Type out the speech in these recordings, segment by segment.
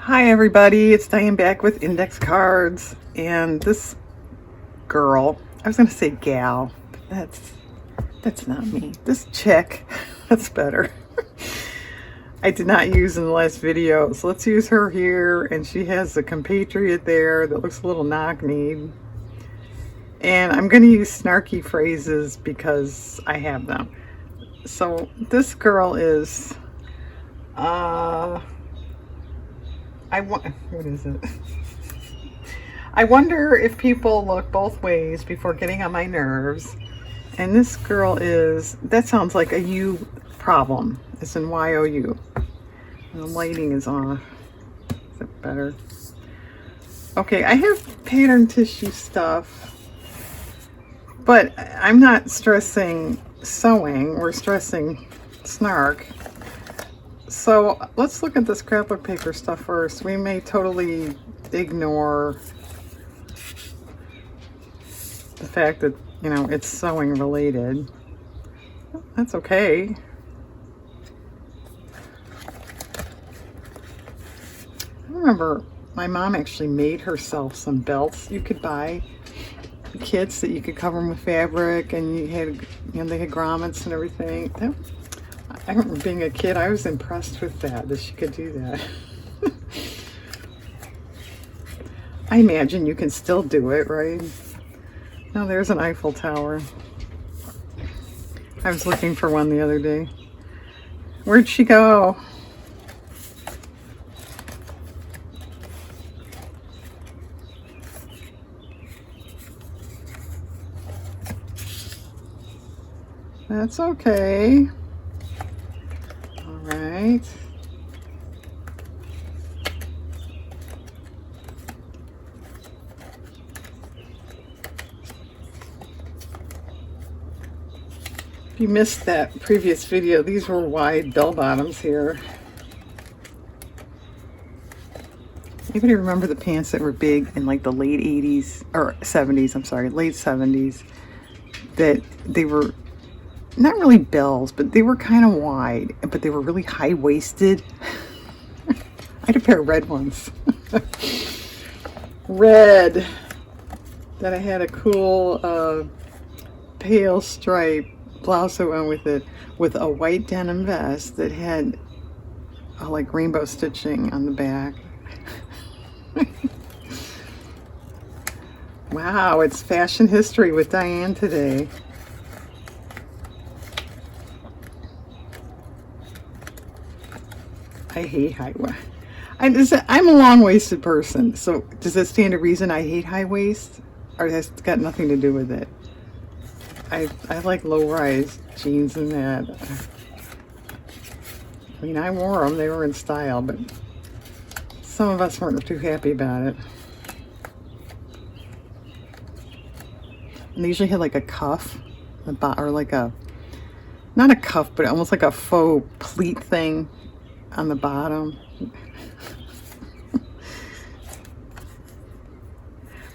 Hi everybody, it's Diane back with index cards, and this girl, I was going to say gal, but that's not me. This chick, that's better. I did not use in the last video, so let's use her here, and she has a compatriot there that looks a little knock-kneed. And I'm going to use snarky phrases because I have them. So this girl is, what is it? I wonder if people look both ways before getting on my nerves. And this girl that sounds like a U problem. It's in Y-O-U. The lighting is off. Is that better? Okay, I have pattern tissue stuff, but I'm not stressing sewing. We're stressing snark. So let's look at the scrapbook paper stuff first. We may totally ignore the fact that, you know, it's sewing related. That's okay. I remember my mom actually made herself some belts you could buy, kits that you could cover them with fabric, and they had grommets and everything. I remember being a kid, I was impressed with that she could do that. I imagine you can still do it, right? Oh, there's an Eiffel Tower. I was looking for one the other day. Where'd she go? That's okay. All right. If you missed that previous video, these were wide bell bottoms here. Anybody remember the pants that were big in like the late 80s or 70s, I'm sorry, late 70s, that they were not really bells, but they were kind of wide, but they were really high-waisted. I had a pair of red ones. Red. That I had a cool pale stripe blouse that went with it, with a white denim vest that had like rainbow stitching on the back. Wow, it's fashion history with Diane today. I hate high waist. I'm a long-waisted person, so does that stand to reason I hate high waist? Or has it got nothing to do with it? I like low-rise jeans and that. I mean, I wore them. They were in style, but some of us weren't too happy about it. And they usually had like a cuff, or like not a cuff, but almost like a faux pleat thing on the bottom.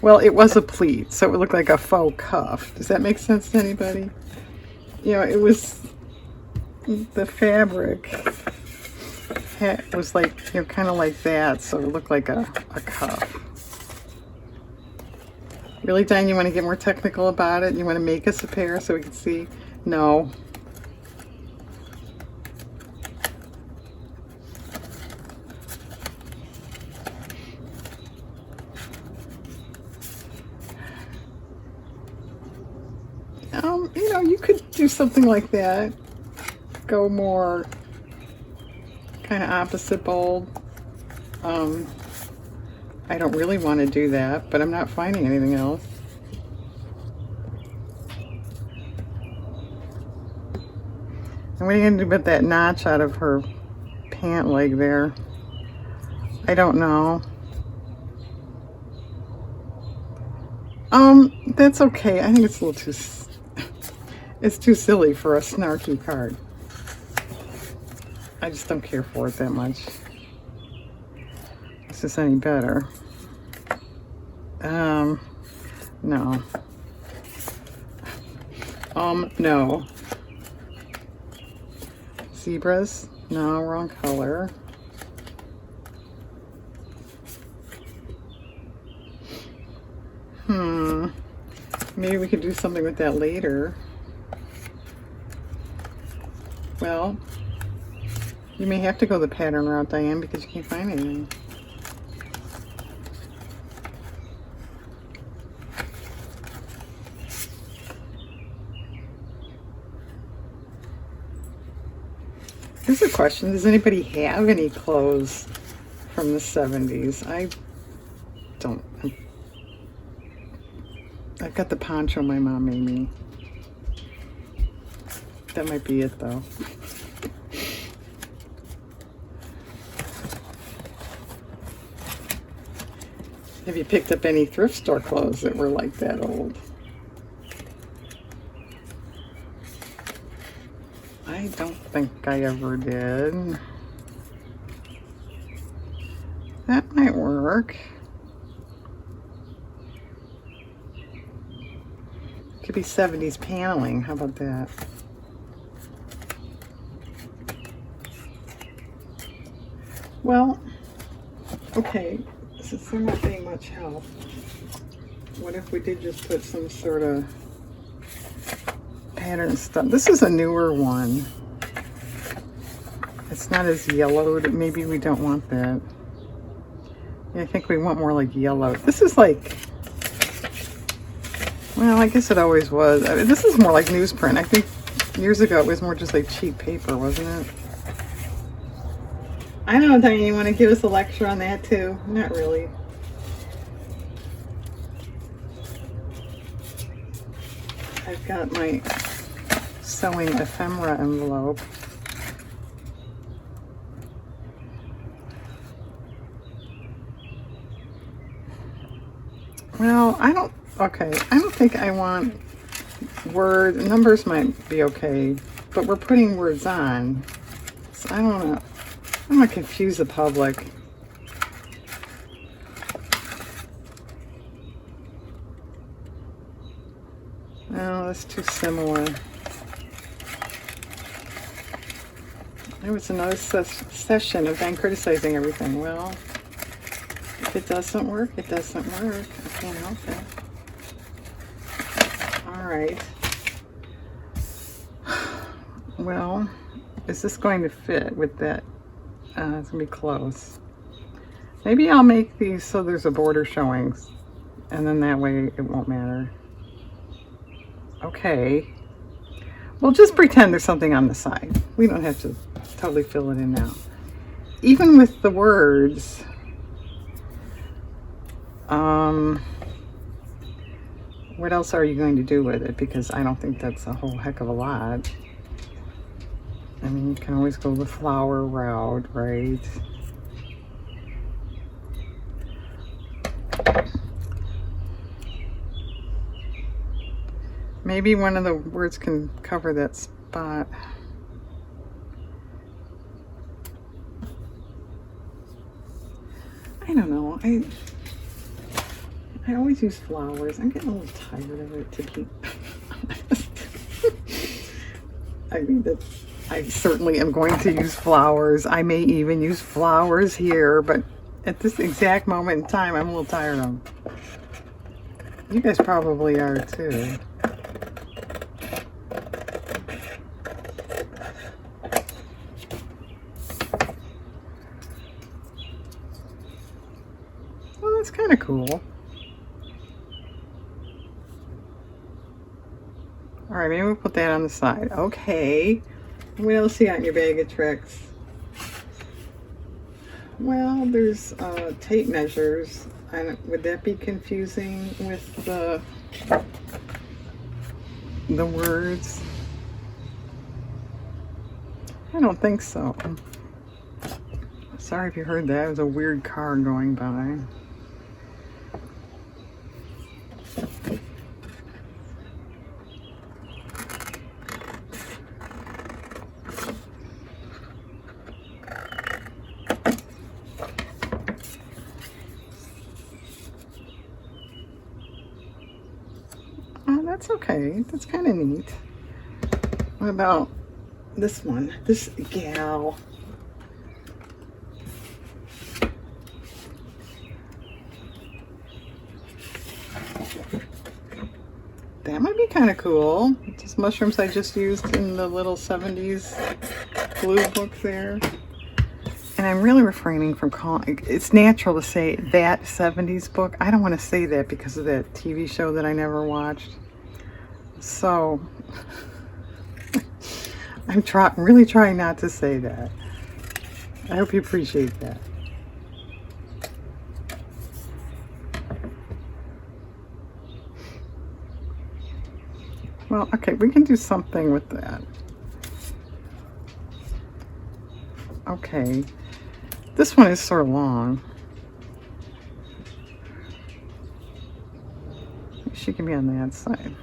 Well, it was a pleat, so it looked like a faux cuff. Does that make sense to anybody? You know, it was, the fabric was like, you know, kind of like that, so it looked like a cuff. Really, Diane, you want to get more technical about it? You want to make us a pair so we can see? No. You know, you could do something like that. Go more kind of opposite bold. I don't really want to do that, but I'm not finding anything else. And what are you going to do about that notch out of her pant leg there? I don't know. That's okay. I think it's a little it's too silly for a snarky card. I just don't care for it that much. Is this any better? No. No. Zebras? No, wrong color. Maybe we could do something with that later. Well, you may have to go the pattern route, Diane, because you can't find anything. Here's a question. Does anybody have any clothes from the 70s? I don't. I've got the poncho my mom made me. That might be it, though. Have you picked up any thrift store clothes that were like that old? I don't think I ever did. That might work. Could be 70s paneling. How about that? Well, okay, since they're not being much help, what if we did just put some sort of pattern stuff? This is a newer one. It's not as yellowed. Maybe we don't want that. Yeah, I think we want more like yellow. This is like, well, I guess it always was. I mean, this is more like newsprint. I think years ago it was more just like cheap paper, wasn't it? I don't know, Diane, you want to give us a lecture on that too? Not really. I've got my sewing ephemera envelope. Well, I don't think I want numbers might be okay, but we're putting words on. So I don't know. I'm going to confuse the public. No, that's too similar. There was another session of Van criticizing everything. Well, if it doesn't work, it doesn't work. I can't help it. All right. Well, is this going to fit with that? It's going to be close. Maybe I'll make these so there's a border showing, and then that way it won't matter. Okay. We'll just pretend there's something on the side. We don't have to totally fill it in now. Even with the words, what else are you going to do with it? Because I don't think that's a whole heck of a lot. I mean, you can always go the flower route, right? Maybe one of the words can cover that spot. I don't know. I always use flowers. I'm getting a little tired of it, to keep honest. I mean, I certainly am going to use flowers. I may even use flowers here, but at this exact moment in time, I'm a little tired of them. You guys probably are too. Well, that's kind of cool. All right, maybe we'll put that on the side. Okay. What else you got in your bag of tricks? Well, there's tape measures. Would that be confusing with the words? I don't think so. Sorry if you heard that. It was a weird car going by. That's okay. That's kind of neat. What about this one? This gal. That might be kind of cool. Just mushrooms I just used in the little 70s glue book there. And I'm really refraining from calling, it's natural to say that 70s book. I don't want to say that because of that TV show that I never watched. So I'm really trying not to say that. I hope you appreciate that. Well, okay, we can do something with that. Okay. This one is sort of long. She can be on that side.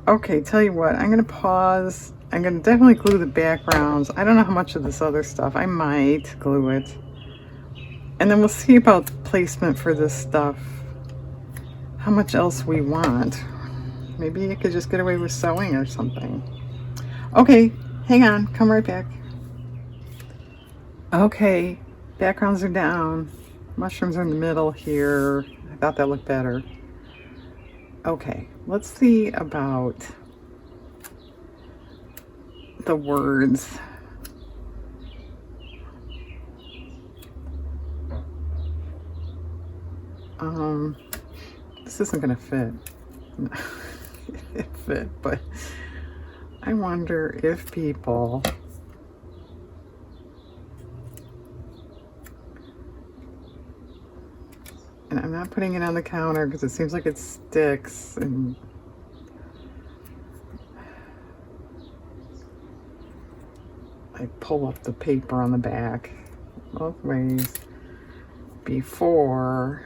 Okay, tell you what, I'm going to pause. I'm going to definitely glue the backgrounds. I don't know how much of this other stuff. I might glue it. And then we'll see about the placement for this stuff. How much else we want. Maybe you could just get away with sewing or something. Okay, hang on. Come right back. Okay, backgrounds are down. Mushrooms are in the middle here. I thought that looked better. Okay, let's see about the words. This isn't gonna fit. It fit, but I wonder if people and I'm not putting it on the counter because it seems like it sticks and I pull up the paper on the back both ways before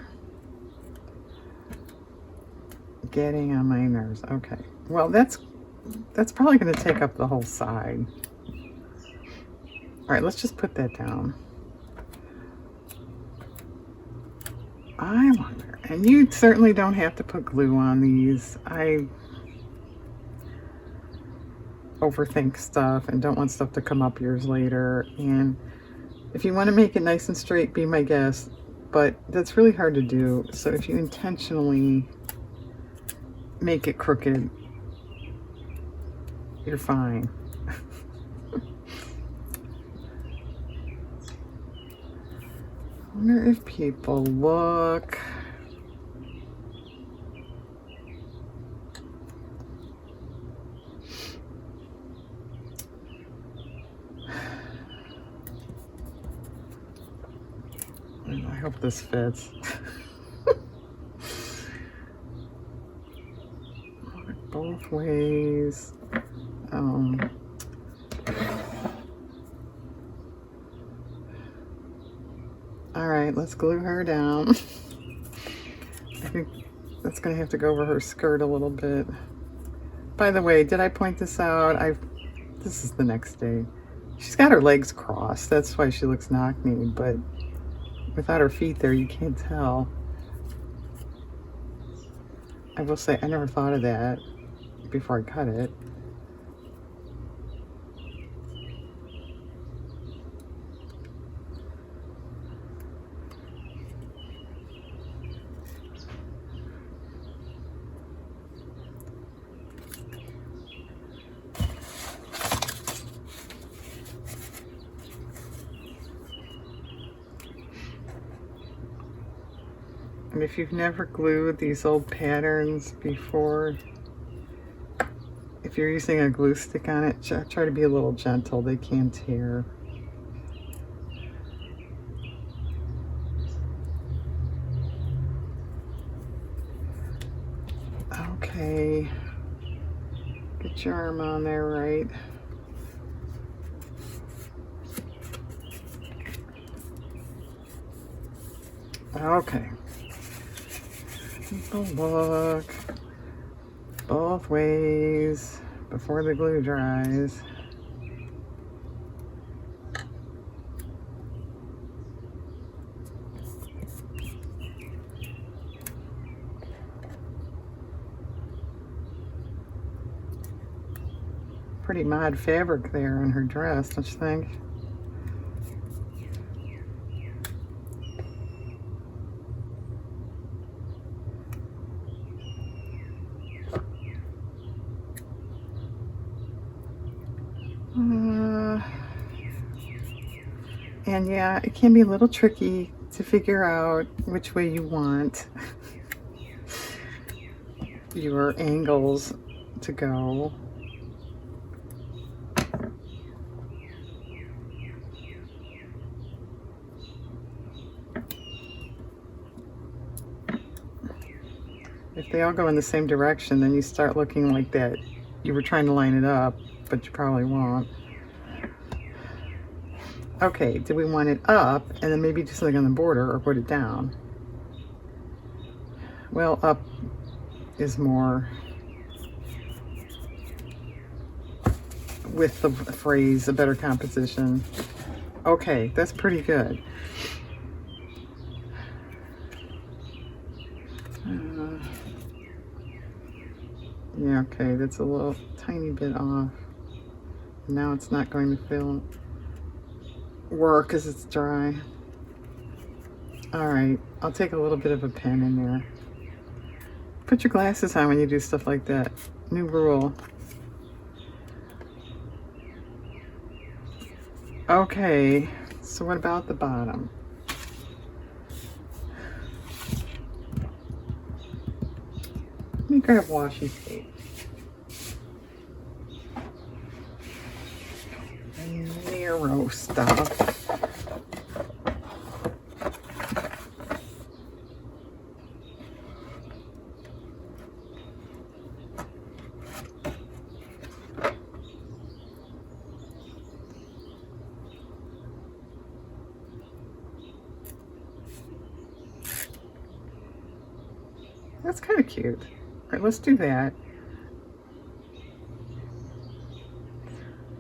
getting on my nerves. Okay, well that's probably going to take up the whole side. All right, let's just put that down. I wonder, and you certainly don't have to put glue on these. I overthink stuff and don't want stuff to come up years later. And if you want to make it nice and straight, be my guest, but that's really hard to do. So if you intentionally make it crooked, you're fine. I wonder if people look. I hope this fits. Both ways. All right, let's glue her down. I think that's gonna have to go over her skirt a little bit. By the way, did I point this out? This is the next day. She's got her legs crossed. That's why she looks knock-kneed, but without her feet there, you can't tell. I will say, I never thought of that before I cut it. And if you've never glued these old patterns before, if you're using a glue stick on it, try to be a little gentle. They can tear. Okay. Get your arm on there right. Okay. People look both ways before the glue dries. Pretty mod fabric there on her dress, don't you think? And yeah, it can be a little tricky to figure out which way you want your angles to go. If they all go in the same direction, then you start looking like that you were trying to line it up, but you probably won't. Okay, do we want it up and then maybe do something on the border, or put it down? Well, up is more with the phrase, a better composition. Okay, that's pretty good. Yeah, okay, that's a little tiny bit off. Now it's not going to work because it's dry. All right, I'll take a little bit of a pen in there. Put your glasses on when you do stuff like that. New rule. Okay, so what about the bottom? Let me grab washi tape. Narrow stuff. That's kind of cute. All right, let's do that.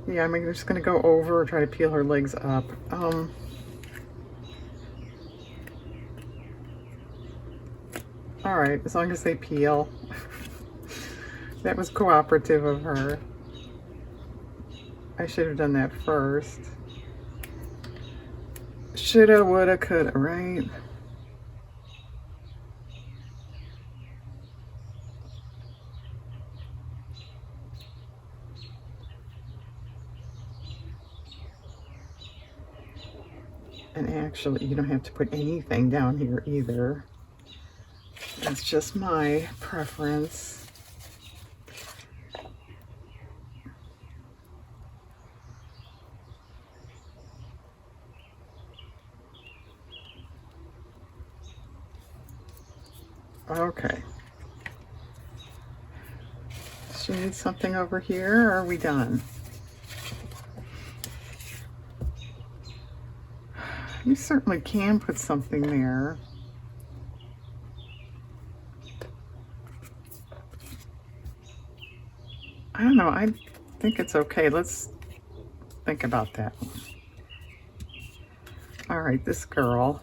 Yeah, I'm just gonna go over, try to peel her legs up. All right, as long as they peel. That was cooperative of her. I should have done that first. Shoulda, woulda, coulda, right? And actually, you don't have to put anything down here either. That's just my preference. Okay. She needs something over here, or are we done? You certainly can put something there. I don't know, I think it's okay. Let's think about that one. All right, this girl.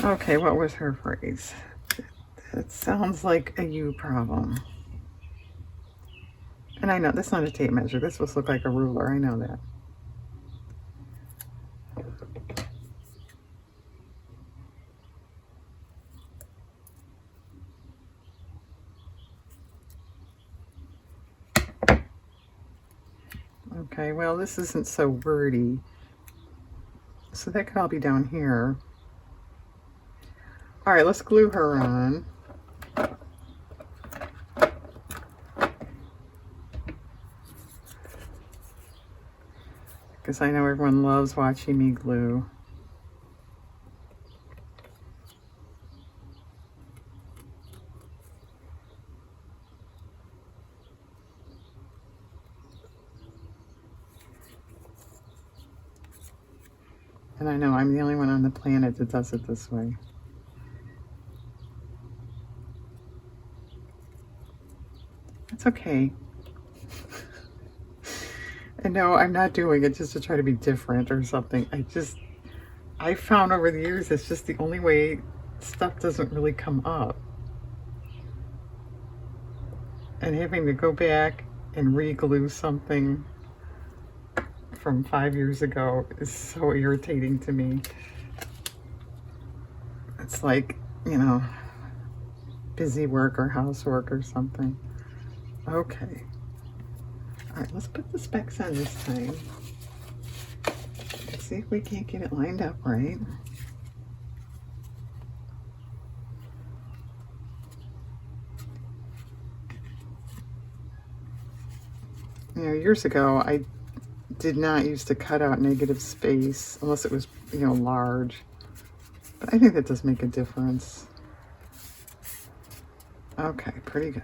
Okay, what was her phrase? It sounds like a you problem. And I know, that's not a tape measure. This will look like a ruler. I know that. Okay, well, this isn't so wordy. So that could all be down here. All right, let's glue her on. Because I know everyone loves watching me glue. And I know I'm the only one on the planet that does it this way. It's okay. And no, I'm not doing it just to try to be different or something. I found over the years it's just the only way stuff doesn't really come up. And having to go back and re-glue something from 5 years ago is so irritating to me. It's like, you know, busy work or housework or something. Okay. All right, let's put the specs on this time. Let's see if we can't get it lined up right. You know, years ago, I did not used to cut out negative space unless it was, you know, large. But I think that does make a difference. Okay, pretty good.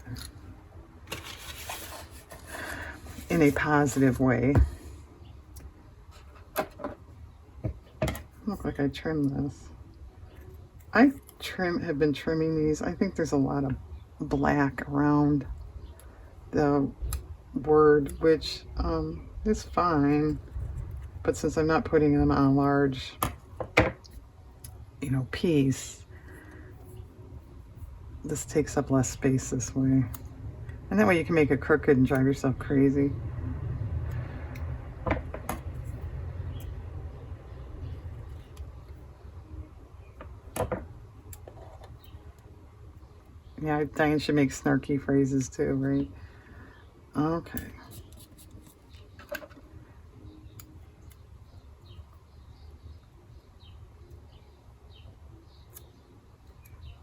In a positive way. Look like I trimmed this. I have been trimming these. I think there's a lot of black around the word, which is fine. But since I'm not putting them on a large, you know, piece, this takes up less space this way. And that way you can make it crooked and drive yourself crazy. Yeah, Diane should make snarky phrases too, right? Okay.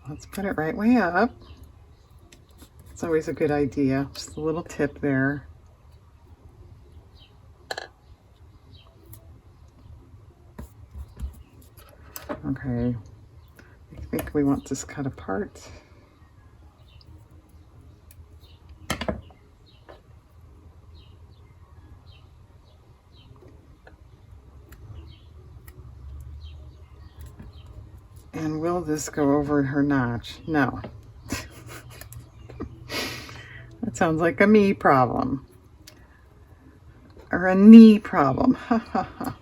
Let's put it right way up. It's always a good idea. Just a little tip there. Okay. I think we want this cut apart. And will this go over her notch? No. That sounds like a me problem. Or a knee problem. Ha ha ha.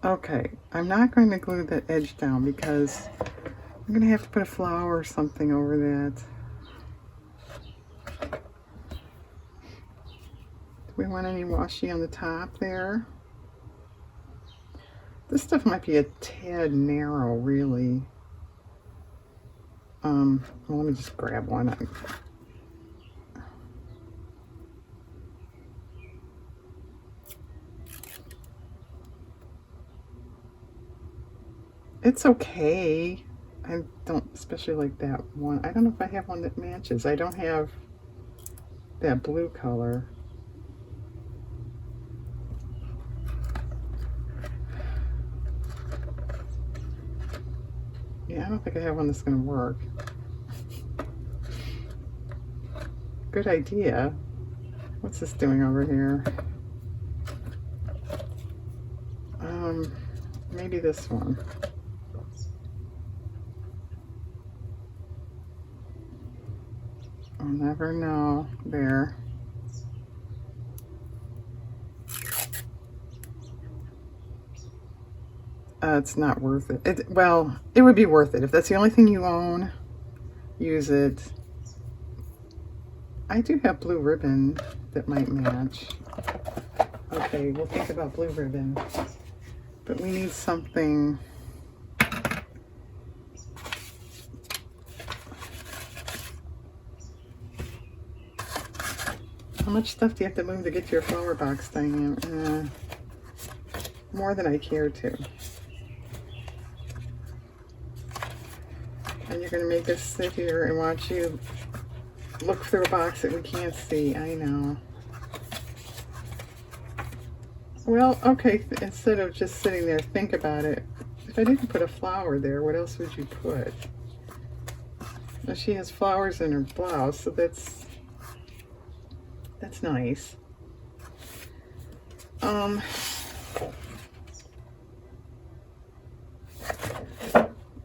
Okay, I'm not going to glue that edge down because I'm going to have to put a flower or something over that. Do we want any washi on the top there? This stuff might be a tad narrow, really. Well, let me just grab one. It's okay. I don't especially like that one. I don't know if I have one that matches. I don't have that blue color. Yeah, I don't think I have one that's going to work. Good idea. What's this doing over here? Maybe this one. I'll never know. There. It's not worth it. Well, it would be worth it. If that's the only thing you own, use it. I do have blue ribbon that might match. Okay, we'll think about blue ribbon. But we need something. How much stuff do you have to move to get to your flower box, Diane? More than I care to. And you're going to make us sit here and watch you look through a box that we can't see. I know. Well, okay, instead of just sitting there, think about it. If I didn't put a flower there, what else would you put? Now, she has flowers in her blouse, so that's nice.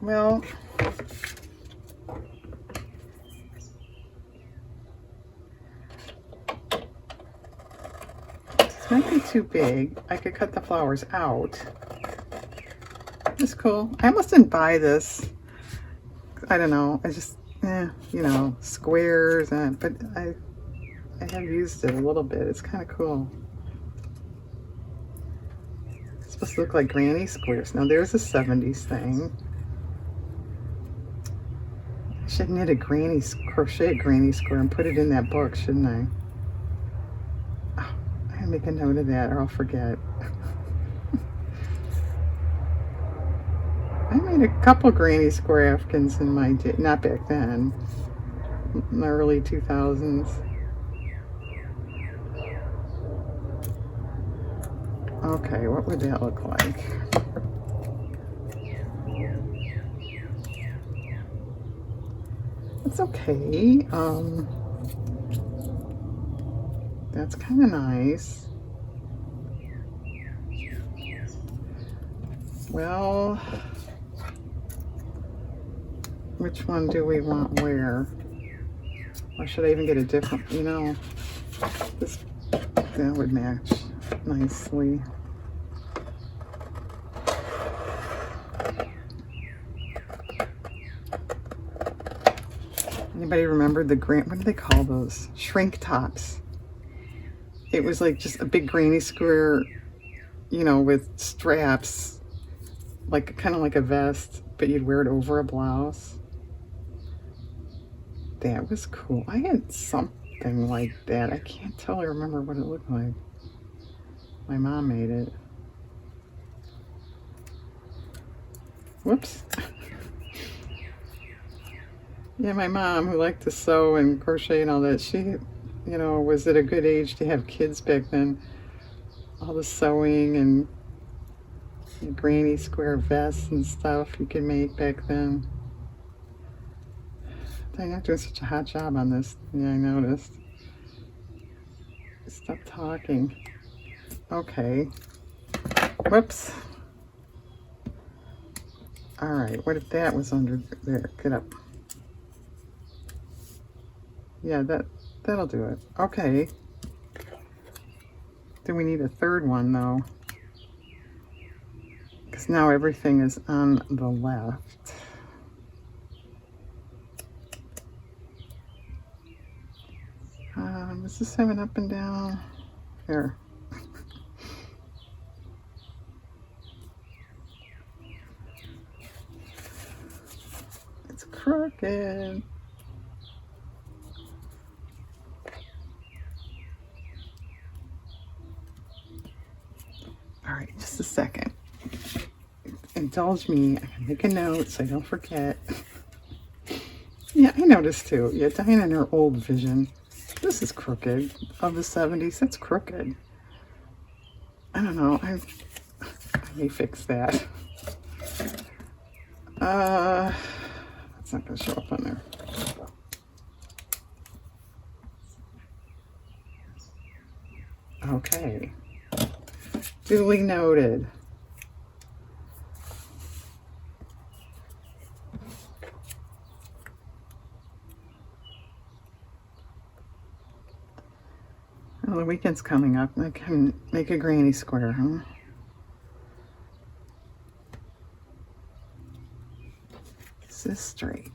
Well, this might be too big. I could cut the flowers out. It's cool. I almost didn't buy this. I don't know. I just, you know, squares, but I have used it a little bit. It's kind of cool. It's supposed to look like granny squares. Now there's a 70s thing. Should knit a crochet granny square and put it in that book, shouldn't I? Oh, I gotta make a note of that or I'll forget. I made a couple granny square Afghans in my day, not back then, in the early 2000s. Okay, what would that look like? It's okay. That's kind of nice. Well, which one do we want where? Or should I even get a different, this, that would match nicely. Anybody remember what do they call those? Shrink tops. It was like just a big granny square, with straps, like kind of like a vest, but you'd wear it over a blouse. That was cool. I had something like that. I can't totally remember what it looked like. My mom made it. Whoops. Yeah, my mom, who liked to sew and crochet and all that, she, was at a good age to have kids back then. All the sewing and granny square vests and stuff you could make back then. I'm not doing such a hot job on this. Yeah, I noticed. Stop talking. Okay. Whoops. All right, what if that was under there? Get up. Yeah, that'll do it. Okay. Do we need a third one though? Because now everything is on the left. Does this have an up and down? Here. It's crooked. All right, just a second. Indulge me. I can make a note so I don't forget. Yeah, I noticed too. Yeah, Diane in her old vision. This is crooked. Of the 70s, that's crooked. I don't know. I may fix that. That's not going to show up on there. Okay. Duly noted. Well, the weekend's coming up. I can make a granny square, huh? Is this straight?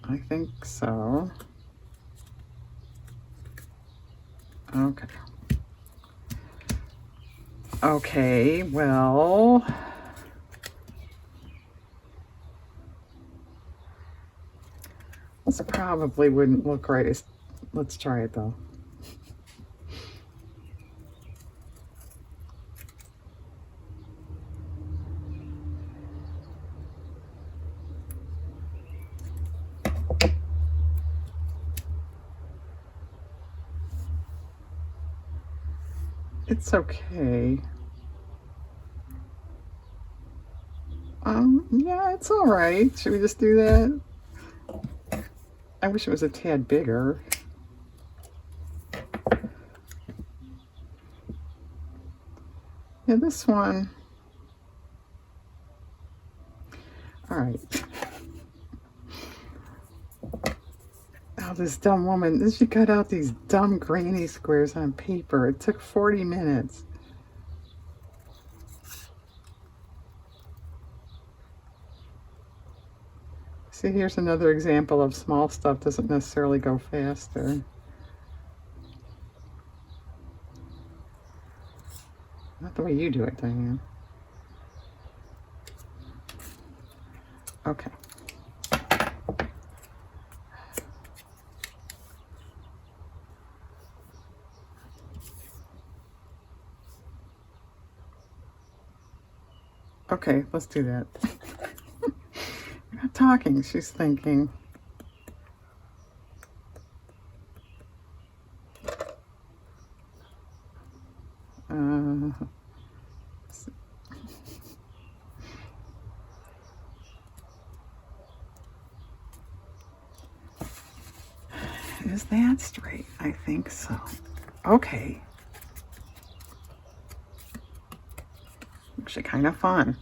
I think so. Okay. Okay, well, this probably wouldn't look right. Let's try it though. It's okay. Yeah, it's all right. Should we just do that? I wish it was a tad bigger. Yeah, this one. All right. Oh, this dumb woman. She cut out these dumb granny squares on paper. It took 40 minutes. See, here's another example of small stuff doesn't necessarily go faster. Not the way you do it, Diane. Okay. Okay, let's do that. We're not talking, she's thinking. Is that straight? I think so. Okay. Actually kind of fun.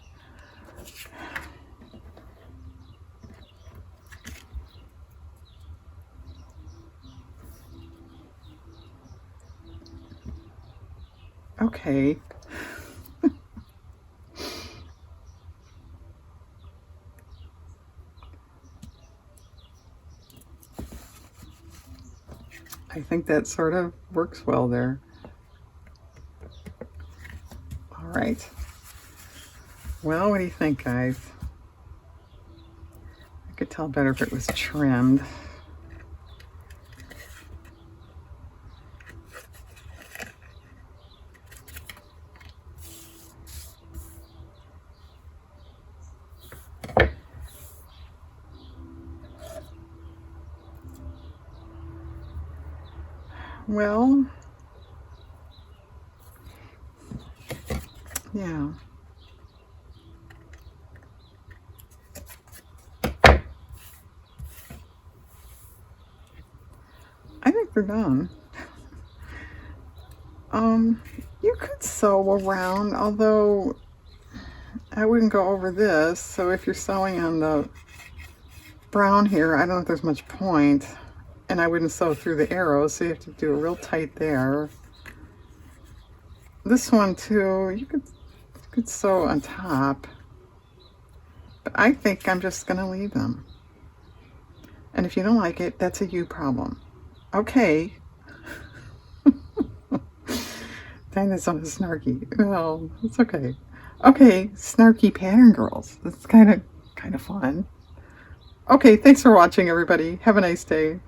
Okay. I think that sort of works well there. All right. Well, what do you think, guys? I could tell better if it was trimmed. Well, yeah. I think they're done. You could sew around, although I wouldn't go over this. So if you're sewing on the brown here, I don't know if there's much point. And I wouldn't sew through the arrows, so you have to do it real tight there. This one too, you could sew on top. But I think I'm just gonna leave them. And if you don't like it, that's a you problem. Okay. Dang, that's so snarky. Well, it's okay. Okay, snarky pattern girls. That's kind of fun. Okay, thanks for watching, everybody. Have a nice day.